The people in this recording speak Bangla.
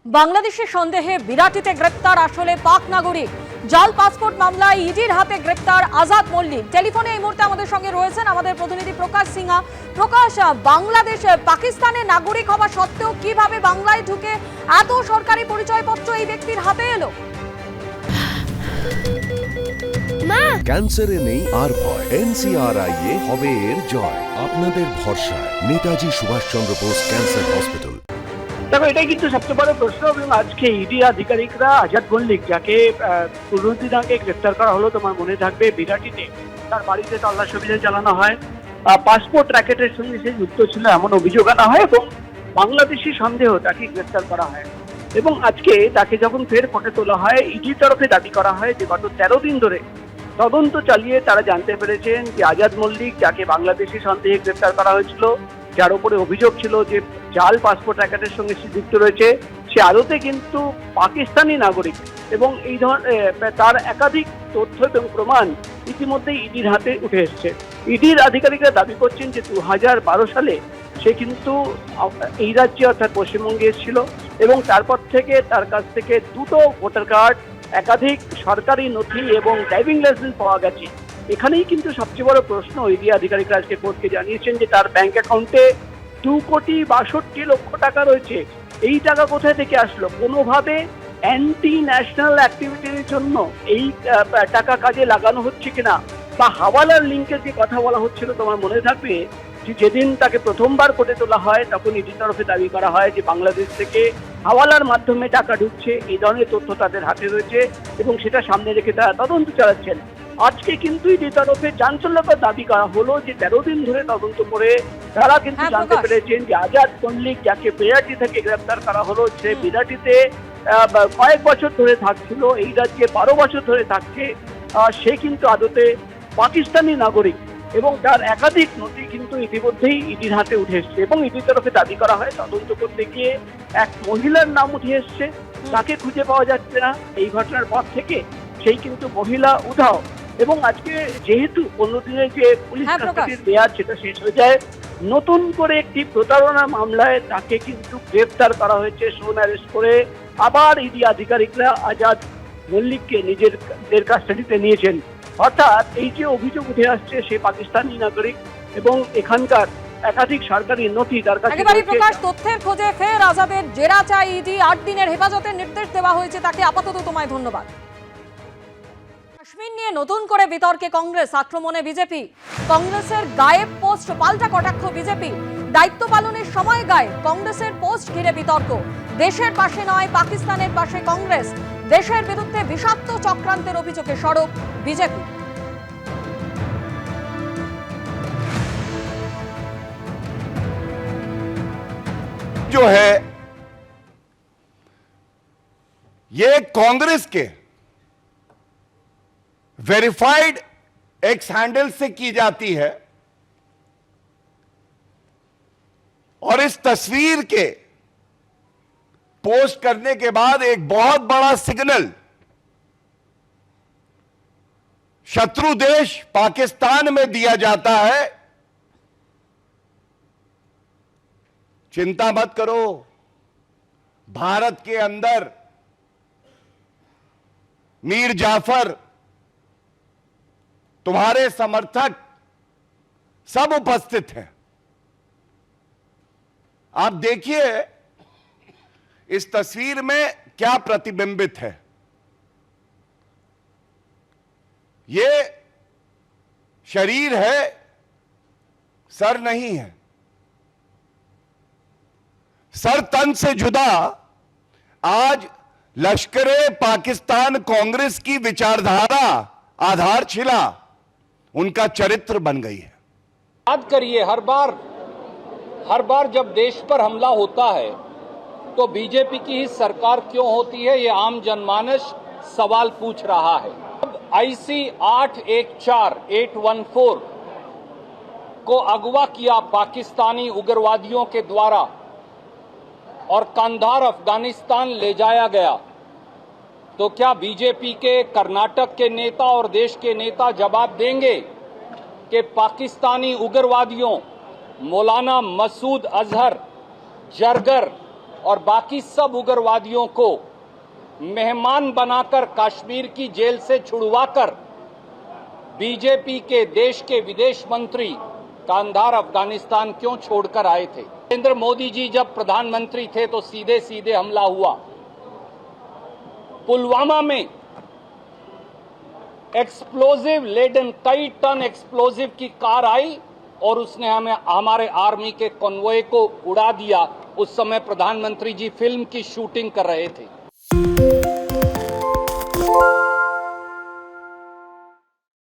বাংলাদেশি সন্দেহে বিরাটিতে গ্রেপ্তার আসলে পাক নাগরিক। জাল পাসপোর্ট মামলায় ইডির হাতে গ্রেপ্তার আজাদ মল্লিক। টেলিফোনে এই মুহূর্তে আমাদের সঙ্গে রয়েছেন আমাদের প্রতিনিধি প্রকাশ সিংহা। প্রকাশ, বাংলাদেশ পাকিস্তানের নাগরিক হওয়া সত্ত্বেও কিভাবে বাংলায় ঢুকে এত সরকারি পরিচয়পত্র এই ব্যক্তির হাতে এলো? ক্যান্সারে নেই আর ভয়, NCRI এ হবে এর জয়। আপনাদের ভরসা নেতাজি সুভাষচন্দ্র বোস ক্যান্সার হসপিটাল। দেখো, এটাই কিন্তু সবচেয়ে বড় প্রশ্ন। এবং আজকে ইডি আধিকারিকরা আজাদ মল্লিক, যাকে 15 দিন আগে গ্রেফতার করা হলো, তোমার মনে থাকবে, বিরাটিতে তার বাড়িতে তল্লাশি অভিযান চালানো হয়। পাসপোর্ট র্যাকেটের সঙ্গে সে যুক্ত ছিল এমন অভিযোগ আনা হয় এবং বাংলাদেশি সন্দেহ তাকে গ্রেফতার করা হয়। এবং আজকে তাকে যখন ফের কোর্টে তোলা হয়, ইডির তরফে দাবি করা হয় যে গত 13 দিন ধরে তদন্ত চালিয়ে তারা জানতে পেরেছেন যে আজাদ মল্লিক, যাকে বাংলাদেশি সন্দেহে গ্রেফতার করা হয়েছিল, যার উপরে অভিযোগ ছিল যে জাল পাসপোর্ট র্যাকেটের সঙ্গে সে যুক্ত রয়েছে, সে আদতে কিন্তু পাকিস্তানি নাগরিক। এবং এই ধরনের তার একাধিক তথ্য এবং প্রমাণ ইতিমধ্যেই ইডির হাতে উঠে এসছে। ইডির আধিকারিকরা দাবি করছেন যে 2012 সালে সে কিন্তু এই রাজ্যে অর্থাৎ পশ্চিমবঙ্গে এসেছিল এবং তারপর থেকে তার কাছ থেকে 2টো ভোটার কার্ড, একাধিক সরকারি নথি এবং ড্রাইভিং লাইসেন্স পাওয়া গেছে। এখানেই কিন্তু সবচেয়ে বড় প্রশ্ন। ইডি আধিকারিকরা আজকে কোর্টকে জানিয়েছেন যে তার ব্যাংক অ্যাকাউন্টে 2,62,00,000 টাকা রয়েছে। এই টাকা কোথায় থেকে আসলো? কোনোভাবে অ্যান্টি ন্যাশনাল অ্যাক্টিভিটির জন্য এই টাকা কাজে লাগানো হচ্ছে কিনা, বা হাওয়ালার লিঙ্কের যে কথা বলা হচ্ছিল, তোমার মনে থাকবে যে যেদিন তাকে প্রথমবার কোর্টে তোলা হয় তখন ইডির তরফে দাবি করা হয় যে বাংলাদেশ থেকে হাওয়ালার মাধ্যমে টাকা ঢুকছে, এই ধরনের তথ্য তাদের হাতে রয়েছে এবং সেটা সামনে রেখে তারা তদন্ত চালাচ্ছেন। আজকে কিন্তু ইডির তরফে চাঞ্চল্যকর দাবি করা হলো যে 13 দিন ধরে তদন্ত করে তারা কিন্তু জানতে পেরেছেন যে আজাদ মল্লিক, যাকে বিরাটি থেকে গ্রেফতার করা হলো, সে বিরাটিতে কয়েক বছর ধরে থাকছিল, এই রাজ্যে 12 বছর ধরে থাকছে। সে কিন্তু আদতে পাকিস্তানি নাগরিক এবং তার একাধিক নথি কিন্তু ইতিমধ্যেই ইডির হাতে উঠে এসছে। এবং ইডির তরফে দাবি করা হয় তদন্ত করতে গিয়ে এক মহিলার নাম উঠে এসছে, তাকে খুঁজে পাওয়া যাচ্ছে না। এই ঘটনার পর থেকে সেই কিন্তু মহিলা উধাও। এবং আজকে যেহেতু 15 দিনের যে পুলিশ কাস্টাডির মেয়াদ সেটা শেষ হয়ে যায়, নতুন করে একটি প্রতারণা মামলায় তাকে কিন্তু গ্রেফতার করা হয়েছে, সোন অ্যারেস্ট করে। আবার ইডি আধিকারিকরা আজাদ মল্লিককে নিজেদের কাস্টাডিতে নিয়েছেন। অর্থাৎ এই যে অভিযোগ উঠে আসছে, সে পাকিস্তানি নাগরিক এবং এখানকার একাধিক সরকারি নথি তার কাছে। একেবারে প্রকাশ, তথ্যের খোঁজে ফের আজাদের জেরা চাই ইডি। 8 দিনের হেফাজতের নির্দেশ দেওয়া হয়েছে তাকে। আপাতত তোমায় ধন্যবাদ। কাশ্মীর নিয়ে নতুন করে বিতর্কে কংগ্রেস, আক্রমণে বিজেপি। কংগ্রেসের গায়েব পোস্ট পাল্টা কটাক্ষ বিজেপি। দায়িত্ব পালনের সময় গায়েব কংগ্রেসের পোস্ট ঘিরে বিতর্ক। দেশের পাশে নয়, পাকিস্তানের পাশে কংগ্রেস। দেশের বিরুদ্ধে বিষাক্ত চক্রান্তের অভিযোগে সরব বিজেপি। जो है ये कांग्रेस के वेरीफाइड एक्स हैंडल से की जाती है और इस तस्वीर के पोस्ट करने के बाद एक बहुत बड़ा सिग्नल शत्रु देश पाकिस्तान में दिया जाता है। चिंता मत करो, भारत के अंदर मीर जाफर, तुम्हारे समर्थक सब उपस्थित हैं। आप देखिए इस तस्वीर में क्या प्रतिबिंबित है। ये शरीर है, सर नहीं है। सर तन से जुदा आज लश्करे पाकिस्तान कांग्रेस की विचारधारा, आधारशिला, उनका चरित्र बन गई है। याद करिए, हर बार जब देश पर हमला होता है तो बीजेपी की ही सरकार क्यों होती है, ये आम जनमानस सवाल पूछ रहा है। अब IC 814 को अगवा किया पाकिस्तानी उग्रवादियों के द्वारा और कंधार अफगानिस्तान ले जाया गया, तो क्या बीजेपी के कर्नाटक के नेता और देश के नेता जवाब देंगे कि पाकिस्तानी उग्रवादियों मौलाना मसूद अजहर, जरगर और बाकी सब उग्रवादियों को मेहमान बनाकर कश्मीर की जेल से छुड़वाकर बीजेपी के देश के विदेश मंत्री कांधार अफगानिस्तान क्यों छोड़कर आए थे? नरेंद्र मोदी जी जब प्रधानमंत्री थे तो सीधे सीधे हमला हुआ। पुलवामा में एक्सप्लोजिव लेडन कई टन एक्सप्लोजिव की कार आई और उसने हमारे आर्मी के कॉन्वॉय को उड़ा दिया। उस समय प्रधानमंत्री जी फिल्म की शूटिंग कर रहे थे।